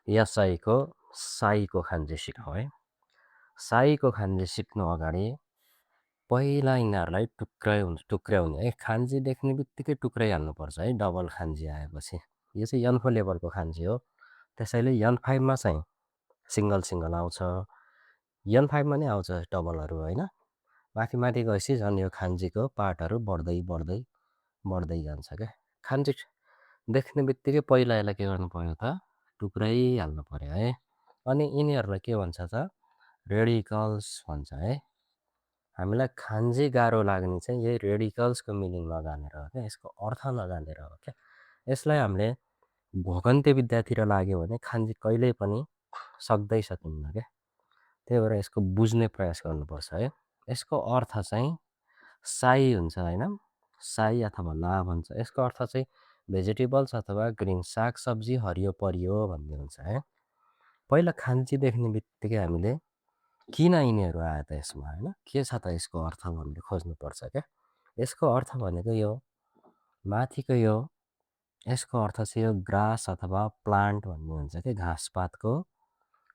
यासाईको psycho खान्जी सिकौँ है। Psycho खान्जी सिक्नु अगाडि पहिला यिनीहरूलाई टुक्र्याउने है। खान्जी देख्ने बित्तिकै टुक्र्याइहाल्नुपर्छ है डबल खान्जी आएपछि। यो चाहिँ एन4 लेभलको खान्जी हो। त्यसैले एन5 मा चाहिँ सिङ्गल सिङ्गल आउँछ, एन5 मा नै आउँछ डबलहरू होइन। माथि माथि गएपछि झन् यो खान्जीको पार्टहरू बढ्दै बढ्दै बढ्दै जान्छ क्या। खान्जी देख्ने बित्तिकै पहिला यसलाई के गर्नु पर्यो त टुक्राइहाल्नु पर्यो है। अनि यिनीहरूलाई के भन्छ त रेडिकल्स भन्छ है। हामीलाई खान्जी गाह्रो लाग्ने चाहिँ यही रेडिकल्सको मिनिङ नजानेर हो क्या, यसको अर्थ नजानेर हो क्या। यसलाई हामीले भोगन्ते विद्यातिर लाग्यो भने खान्जी कहिल्यै पनि सक्दै सकिन्न क्या। त्यही भएर यसको बुझ्ने प्रयास गर्नुपर्छ है। यसको अर्थ चाहिँ साई हुन्छ होइन, साई अथवा ला भन्छ। यसको अर्थ चाहिँ भेजिटेबल्स अथवा ग्रिन सागसब्जी हरियो परियो भन्ने हुन्छ है। पहिला खान्जी देख्ने बित्तिकै हामीले किन यिनीहरू आयो त यसमा होइन, के छ त यसको अर्थ भनेर खोज्नुपर्छ क्या। यसको अर्थ भनेको यो माथिको यसको अर्थ चाहिँ यो ग्रास अथवा प्लान्ट भन्ने हुन्छ कि घाँसपातको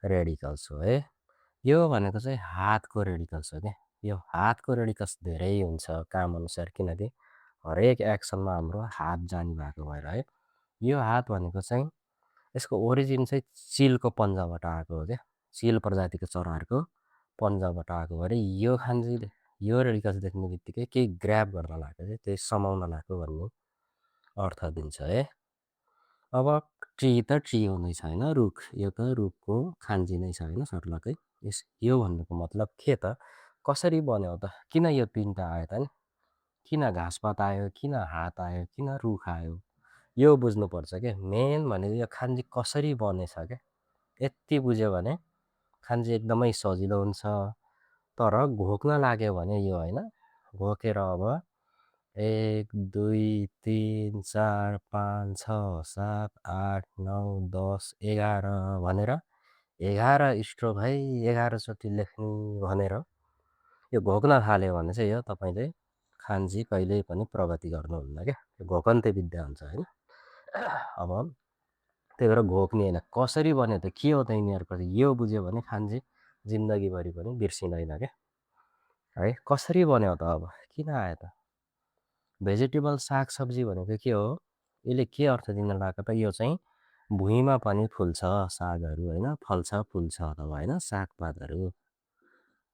रेडिकल्स हो है। यो भनेको चाहिँ हातको रेडिकल्स हो क्या। यो हातको रेडिकल्स धेरै हुन्छ कामअनुसार, किनकि हरेक एक्सनमा हाम्रो हात जाने भएको भएर है। यो हात भनेको चाहिँ यसको ओरिजिन चाहिँ चिलको पन्जाबाट आएको हो क्या। चिल प्रजातिको चराहरूको पन्जाबाट आएको भएर यो खान्जी यो रेडिकल्स देख्ने बित्तिकै केही ग्र्याब गर्न लागेको चाहिँ त्यही समाउन लागेको भन्ने अर्थ दिन्छ है। अब ट्री त ट्री हुँदैछ होइन, रुख, यो त रुखको खान्जी नै छ होइन सर्लकै। यो भन्नुको मतलब के त, कसरी बन्यो त, किन यो तिनवटा आयो त नि, किन घाँसपात आयो, किन हात आयो, किन रुख आयो, यो बुझ्नुपर्छ क्या। मेन भनेको यो खान्जी कसरी बनेछ क्या। यति बुझ्यो भने खान्जी एकदमै सजिलो हुन्छ। तर घोक्न लाग्यो भने यो होइन, घोकेर अब 1 2 3 4 5 6 7 8 9 10 11 भनेर 11 स्ट्रोक है 11 चोटि लेख्नु भनेर यो घोक्न थाल्यो भने चाहिँ यो तपाईँले खान्जी कहिल्यै पनि प्रगति गर्नुहुन्न क्या। घोकन्ते विद्या हुन्छ होइन। अब त्यही भएर घोक्ने होइन, कसरी बन्यो त, के हो त यिनीहरूको, यो बुझ्यो भने खान्जी जिन्दगीभरि पनि बिर्सिँदैन क्या है। कसरी बन्यो त, अब किन आयो त, भेजिटेबल सागसब्जी भनेको के हो, यसले के अर्थ दिन लाग्यो त, यो चाहिँ भुइँमा पनि फुल्छ सागहरू होइन, फल्छ फुल्छ अथवा होइन, सागपातहरू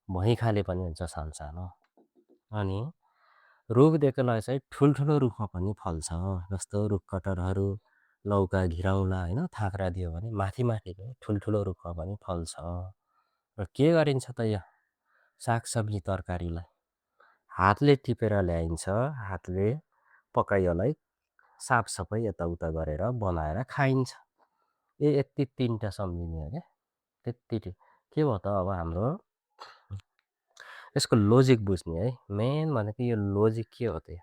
भुइँखाले पनि हुन्छ सानसानो। अनि रुख देख्नलाई चाहिँ ठुल्ठुलो रुखमा पनि फल्छ, जस्तो रुखकटरहरू, लौका, घिरौँला होइन, थाँक्रा दियो भने माथि माथिको ठुल्ठुलो रुखमा पनि फल्छ। र के गरिन्छ त यो सागसब्जी तरकारीलाई हातले टिपेर ल्याइन्छ, हातले पकाइयोलाई साफसफाइ यताउता गरेर बनाएर खाइन्छ। यति तिनवटा सम्झिने हो क्या। त्यति के भयो त, अब हाम्रो यसको लोजिक बुझ्ने है। मेन भनेको यो लोजिक के हो त,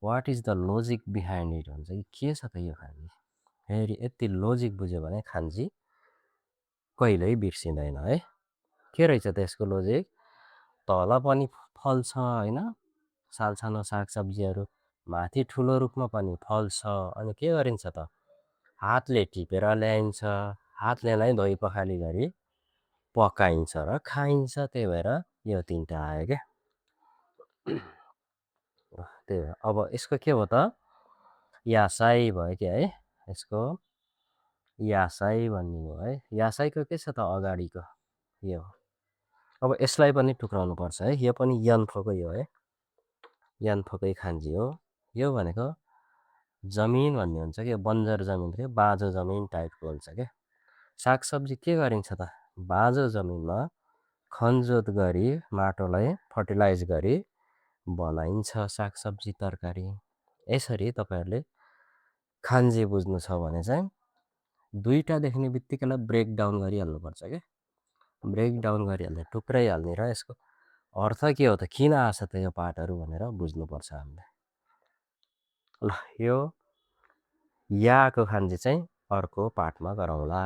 what is the logic behind it भन्छ कि के छ त यो खान्जी। फेरि यति लोजिक बुझ्यो भने खान्जी कहिल्यै बिर्सिँदैन है। के रहेछ त यसको लोजिक, तल पनि फल्छ होइन सालसानो सागसब्जीहरू, माथि ठुलो रुखमा पनि फल्छ। अनि के गरिन्छ त, हातले टिपेर ल्याइन्छ, हातले नै धोइ पखाली गरी पकाइन्छ र खाइन्छ। त्यही भएर यो तिनवटा आयो क्या। त्यही भएर अब यसको के भयो त, यासाई भयो क्या है। यसको यासाई भन्ने हो है। यासाईको के छ त अगाडिको यो, अब यसलाई पनि टुक्राउनु पर्छ है। यो पनि यन्फोकै हो है, यन्फोकै खान्जी हो। यो भनेको जमिन भन्ने हुन्छ कि बन्जर जमिन के बाँझो जमिन टाइपको हुन्छ क्या। सागसब्जी के गरिन्छ त, बाँझो जमिनमा खनजोत गरी माटोलाई फर्टिलाइज गरी बनाइन्छ सागसब्जी तरकारी। यसरी तपाईँहरूले खान्जी बुझ्नु छ भने चाहिँ दुईवटा देख्ने बित्तिकैलाई ब्रेकडाउन गरिहाल्नुपर्छ क्या। ब्रेकडाउन गरिहाल्ने, टुक्राइहाल्ने र यसको अर्थ के हो त, किन आछ त यो पार्टहरू भनेर बुझ्नुपर्छ हामीले। ल यो याको खान्जी चाहिँ अर्को पार्टमा गरौँला।